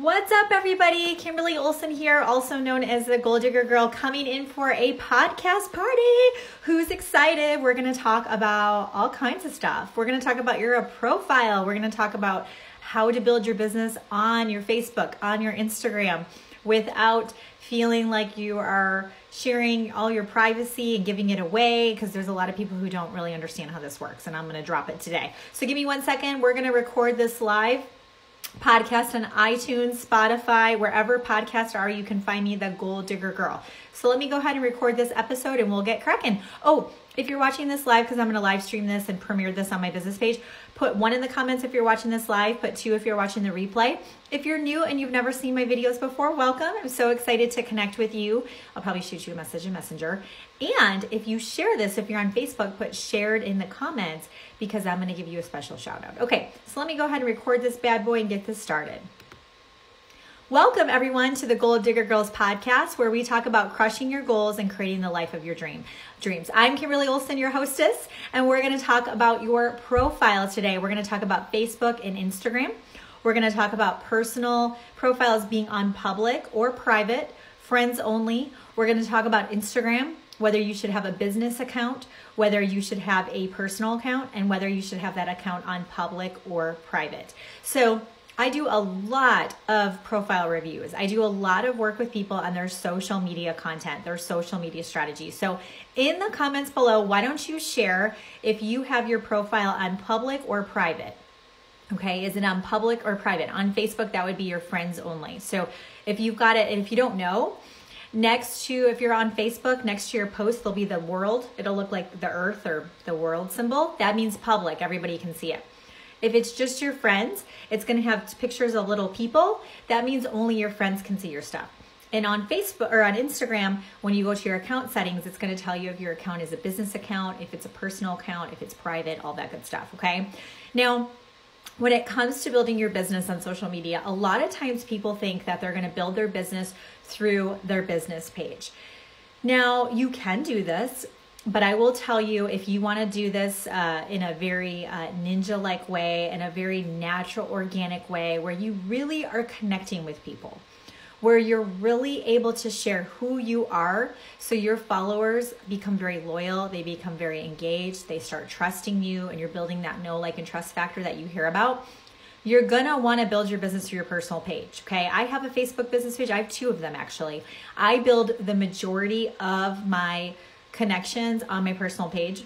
What's up, everybody? Kimberly Olson here, also known as the Goal Digger Girl, coming in for a podcast party. Who's excited? We're going to talk about all kinds of stuff. We're going to talk about your profile. We're going to talk about how to build your business on your Facebook, on your Instagram, without feeling like you are sharing all your privacy and giving it away, because there's a lot of people who don't really understand how this works, and I'm going to drop it today. So give me 1 second. We're going to record this live podcast on iTunes, Spotify, wherever podcasts are. You can find me, the Goal Digger Girl. So let me go ahead and record this episode and we'll get cracking. Oh, if you're watching this live, because I'm going to live stream this and premiere this on my business page, put 1 in the comments if you're watching this live, put 2 if you're watching the replay. If you're new and you've never seen my videos before, welcome. I'm so excited to connect with you. I'll probably shoot you a message in Messenger. And if you share this, if you're on Facebook, put shared in the comments, because I'm going to give you a special shout out. Okay, so let me go ahead and record this bad boy and get this started. Welcome, everyone, to the Goal Digger Girls podcast, where we talk about crushing your goals and creating the life of your dreams. I'm Kimberly Olson, your hostess, and we're going to talk about your profile today. We're going to talk about Facebook and Instagram. We're going to talk about personal profiles being on public or private, friends only. We're going to talk about Instagram, whether you should have a business account, whether you should have a personal account, and whether you should have that account on public or private. So I do a lot of profile reviews. I do a lot of work with people on their social media content, their social media strategy. So in the comments below, why don't you share if you have your profile on public or private? Okay, is it on public or private? On Facebook, that would be your friends only. So if you've got it, and if you don't know, next to, if you're on Facebook, next to your post, there'll be the world. It'll look like the earth or the world symbol. That means public. Everybody can see it. If it's just your friends, it's going to have pictures of little people. That means only your friends can see your stuff. And on Facebook or on Instagram, when you go to your account settings, it's going to tell you if your account is a business account, if it's a personal account, if it's private, all that good stuff. Okay. Now, when it comes to building your business on social media, a lot of times people think that they're going to build their business through their business page. Now, you can do this, but I will tell you, if you want to do this in a very ninja-like way, in a very natural, organic way, where you really are connecting with people, where you're really able to share who you are, so your followers become very loyal, they become very engaged, they start trusting you, and you're building that know, like, and trust factor that you hear about, you're going to want to build your business through your personal page, okay? I have a Facebook business page. I have 2 of them, actually. I build the majority of my connections on my personal page.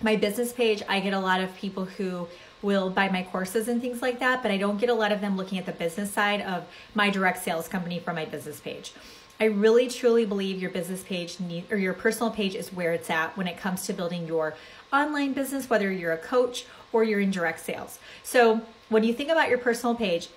My business page, I get a lot of people who will buy my courses and things like that, but I don't get a lot of them looking at the business side of my direct sales company from my business page. I really truly believe your business page or your personal page is where it's at when it comes to building your online business, whether you're a coach or you're in direct sales. So when you think about your personal page,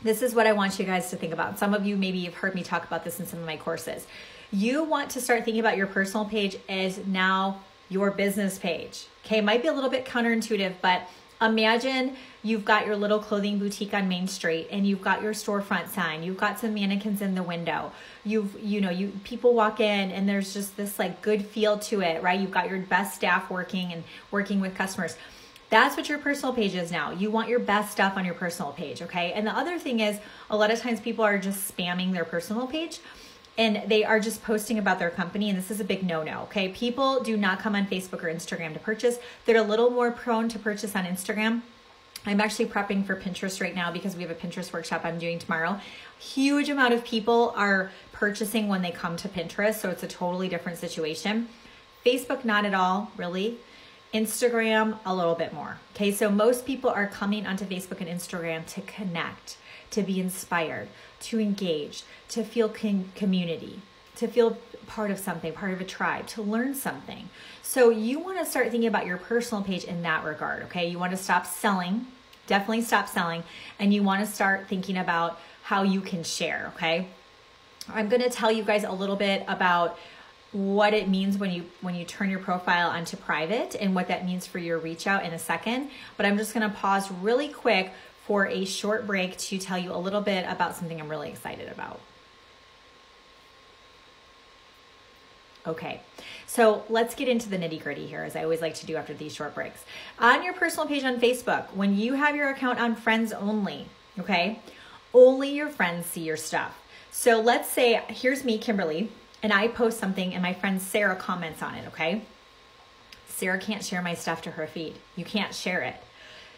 this is what I want you guys to think about. Some of you maybe have heard me talk about this in some of my courses. You want to start thinking about your personal page as now your business page. Okay, it might be a little bit counterintuitive, but imagine you've got your little clothing boutique on Main Street and you've got your storefront sign. You've got some mannequins in the window. People walk in and there's just this like good feel to it, right? You've got your best staff working with customers. That's what your personal page is now. You want your best stuff on your personal page, okay? And the other thing is, a lot of times people are just spamming their personal page and they are just posting about their company, and this is a big no-no, okay? People do not come on Facebook or Instagram to purchase. They're a little more prone to purchase on Instagram. I'm actually prepping for Pinterest right now because we have a Pinterest workshop I'm doing tomorrow. Huge amount of people are purchasing when they come to Pinterest, so it's a totally different situation. Facebook, not at all, really. Instagram, a little bit more. Okay, so most people are coming onto Facebook and Instagram to connect, to be inspired, to engage, to feel community, to feel part of something, part of a tribe, to learn something. So you want to start thinking about your personal page in that regard, okay? You want to stop selling, definitely stop selling, and you want to start thinking about how you can share, okay? I'm going to tell you guys a little bit about what it means when you turn your profile onto private and what that means for your reach out in a second. But I'm just going to pause really quick for a short break to tell you a little bit about something I'm really excited about. Okay, so let's get into the nitty-gritty here, as I always like to do after these short breaks. On your personal page on Facebook, when you have your account on friends only, okay, Only your friends see your stuff. So let's say, here's me, Kimberly, and I post something and my friend Sarah comments on it, okay? Sarah can't share my stuff to her feed. You can't share it.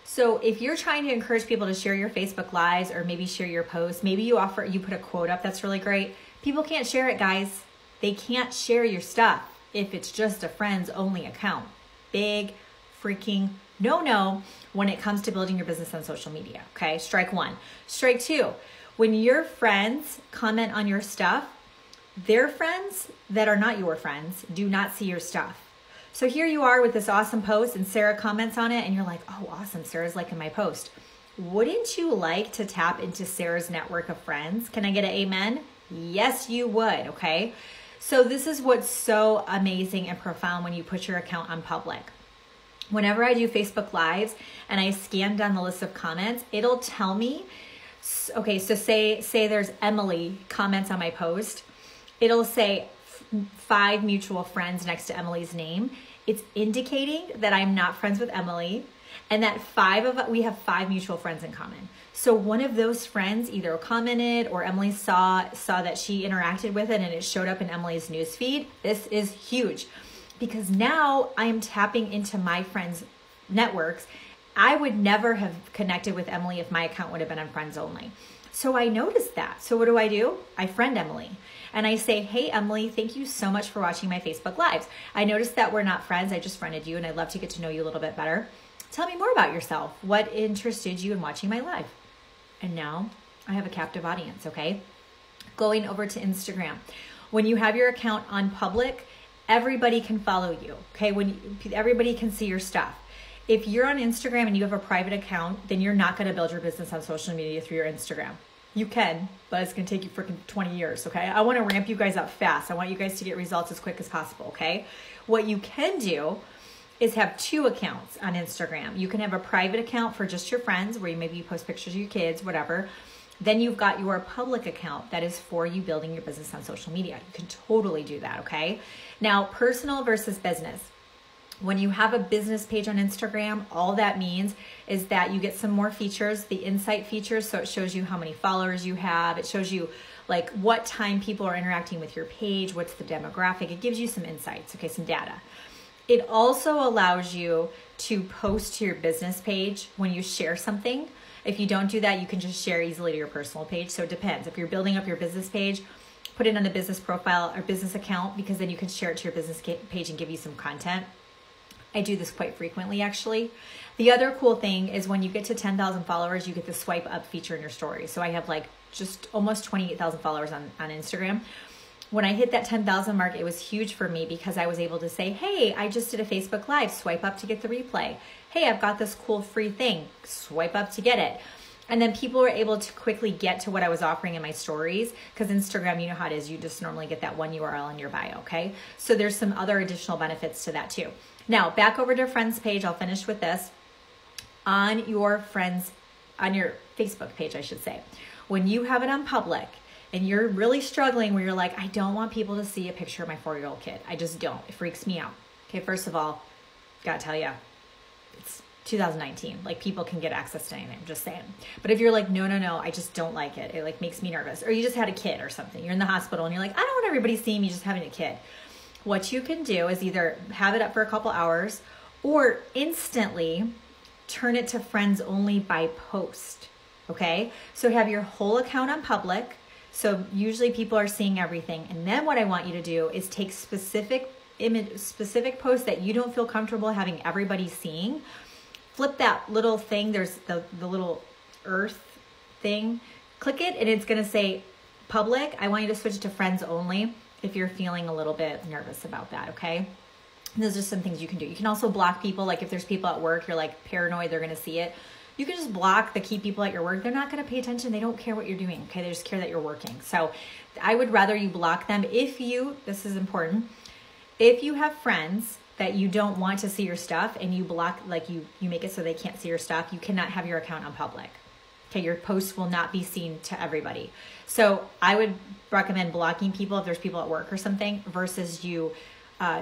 So if you're trying to encourage people to share your Facebook Lives or maybe share your posts, maybe you put a quote up that's really great. People can't share it, guys. They can't share your stuff if it's just a friends only account. Big freaking no when it comes to building your business on social media, okay? Strike one. Strike two, when your friends comment on your stuff, their friends that are not your friends do not see your stuff. So here you are with this awesome post and Sarah comments on it and you're like, oh, awesome, Sarah's liking my post. Wouldn't you like to tap into Sarah's network of friends? Can I get an amen? Yes, you would, okay? So this is what's so amazing and profound when you put your account on public. Whenever I do Facebook Lives and I scan down the list of comments, it'll tell me, okay, so say there's Emily comments on my post. It'll say 5 mutual friends next to Emily's name. It's indicating that I'm not friends with Emily and that we have 5 mutual friends in common. So one of those friends either commented or Emily saw that she interacted with it and it showed up in Emily's newsfeed. This is huge because now I am tapping into my friends' networks. I would never have connected with Emily if my account would have been on friends only. So I noticed that. So what do? I friend Emily. And I say, hey, Emily, thank you so much for watching my Facebook Lives. I noticed that we're not friends. I just friended you and I'd love to get to know you a little bit better. Tell me more about yourself. What interested you in watching my live? And now I have a captive audience, okay? Going over to Instagram. When you have your account on public, everybody can follow you, okay? Everybody can see your stuff. If you're on Instagram and you have a private account, then you're not gonna build your business on social media through your Instagram. You can, but it's gonna take you freaking 20 years, okay? I wanna ramp you guys up fast. I want you guys to get results as quick as possible, okay? What you can do is have 2 accounts on Instagram. You can have a private account for just your friends where maybe you post pictures of your kids, whatever. Then you've got your public account that is for you building your business on social media. You can totally do that, okay? Now, personal versus business. When you have a business page on Instagram, all that means is that you get some more features, the insight features. So it shows you how many followers you have. It shows you like what time people are interacting with your page, what's the demographic. It gives you some insights, okay, some data. It also allows you to post to your business page when you share something. If you don't do that, you can just share easily to your personal page. So it depends. If you're building up your business page, put it on a business profile or business account because then you can share it to your business page and give you some content. I do this quite frequently, actually. The other cool thing is when you get to 10,000 followers, you get the swipe up feature in your story. So I have like just almost 28,000 followers on Instagram. When I hit that 10,000 mark, it was huge for me because I was able to say, hey, I just did a Facebook Live, swipe up to get the replay. Hey, I've got this cool free thing, swipe up to get it. And then people were able to quickly get to what I was offering in my stories because Instagram, you know how it is, you just normally get that one URL in your bio, okay? So there's some other additional benefits to that too. Now, back over to friends page, I'll finish with this. On your Facebook page, I should say, when you have it on public and you're really struggling where you're like, I don't want people to see a picture of my 4-year-old kid. I just don't. It freaks me out. Okay, first of all, gotta tell you, it's 2019. Like people can get access to anything, I'm just saying. But if you're like, no, I just don't like it. It like makes me nervous. Or you just had a kid or something. You're in the hospital and you're like, I don't want everybody seeing me just having a kid. What you can do is either have it up for a couple hours or instantly turn it to friends only by post, okay? So have your whole account on public. So usually people are seeing everything. And then what I want you to do is take specific posts that you don't feel comfortable having everybody seeing. Flip that little thing. There's the little earth thing. Click it and it's gonna say public. I want you to switch it to friends only if you're feeling a little bit nervous about that, okay? And those are some things you can do. You can also block people. Like if there's people at work, you're like paranoid they're gonna see it. You can just block the key people at your work. They're not gonna pay attention. They don't care what you're doing, okay? They just care that you're working. So I would rather you block them this is important, if you have friends that you don't want to see your stuff and you block, like you make it so they can't see your stuff, you cannot have your account on public. Okay, your posts will not be seen to everybody. So I would recommend blocking people if there's people at work or something versus you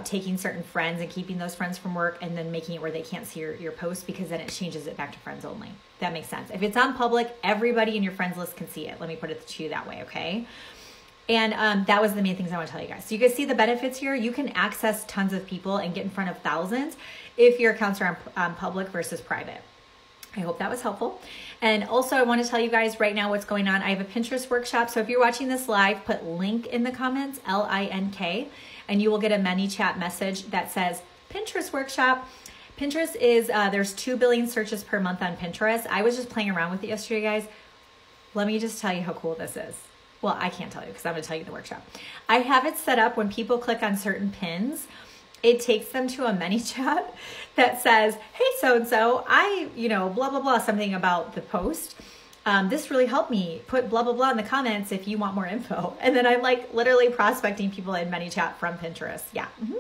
taking certain friends and keeping those friends from work and then making it where they can't see your post, because then it changes it back to friends only. That makes sense. If it's on public, everybody in your friends list can see it. Let me put it to you that way, okay? And that was the main things I want to tell you guys. So you guys see the benefits here. You can access tons of people and get in front of thousands if your accounts are on public versus private. I hope that was helpful. And also I want to tell you guys right now what's going on. I have a Pinterest workshop. So if you're watching this live, put link in the comments, LINK, and you will get a ManyChat message that says Pinterest workshop. Pinterest is, there's 2 billion searches per month on Pinterest. I was just playing around with it yesterday, guys. Let me just tell you how cool this is. Well, I can't tell you because I'm going to tell you the workshop. I have it set up when people click on certain pins, it takes them to a ManyChat that says, hey, so-and-so, blah, blah, blah, something about the post. This really helped me. Put blah, blah, blah in the comments if you want more info. And then I'm like literally prospecting people in ManyChat from Pinterest. Yeah. Mm-hmm.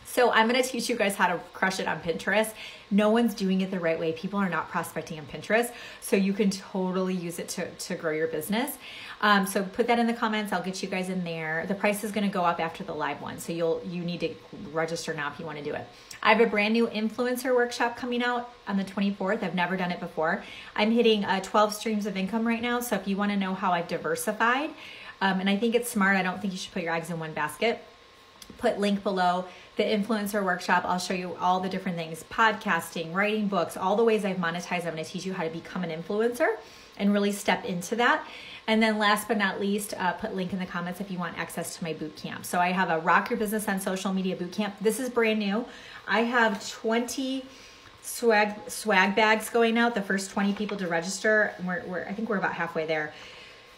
So I'm going to teach you guys how to crush it on Pinterest. No one's doing it the right way. People are not prospecting on Pinterest. So you can totally use it to grow your business. So put that in the comments. I'll get you guys in there. The price is going to go up after the live one. So you need to register now if you want to do it. I have a brand new influencer workshop coming out on the 24th. I've never done it before. I'm hitting 12 streams of income right now. So if you want to know how I've diversified, and I think it's smart, I don't think you should put your eggs in one basket. Put link below the influencer workshop. I'll show you all the different things, podcasting, writing books, all the ways I've monetized. I'm going to teach you how to become an influencer and really step into that. And then last but not least, put link in the comments if you want access to my boot camp. So I have a Rock Your Business on Social Media boot camp. This is brand new. I have 20 swag bags going out. The first 20 people to register. I think we're about halfway there.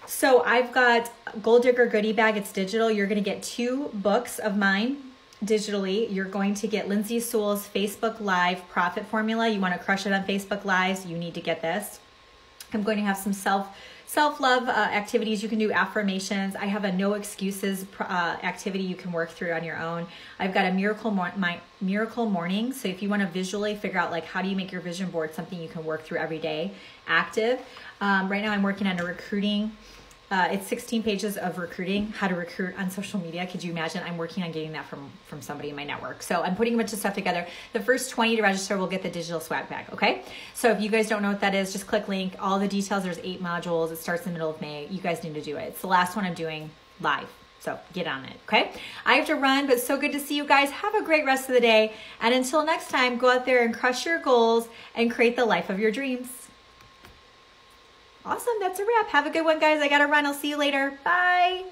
So I've got Goal Digger Goodie Bag. It's digital. You're going to get 2 books of mine digitally. You're going to get Lindsay Sewell's Facebook Live Profit Formula. You want to crush it on Facebook Lives, you need to get this. I'm going to have some self-love activities. You can do affirmations. I have a no excuses activity you can work through on your own. I've got a miracle morning. So if you want to visually figure out like how do you make your vision board something you can work through every day, active. Right now I'm working on a recruiting. It's 16 pages of recruiting, how to recruit on social media. Could you imagine? I'm working on getting that from somebody in my network. So I'm putting a bunch of stuff together. The first 20 to register will get the digital swag bag, okay? So if you guys don't know what that is, just click link. All the details, there's 8 modules. It starts in the middle of May. You guys need to do it. It's the last one I'm doing live. So get on it, okay? I have to run, but so good to see you guys. Have a great rest of the day. And until next time, go out there and crush your goals and create the life of your dreams. Awesome, that's a wrap. Have a good one, guys. I gotta run. I'll see you later. Bye.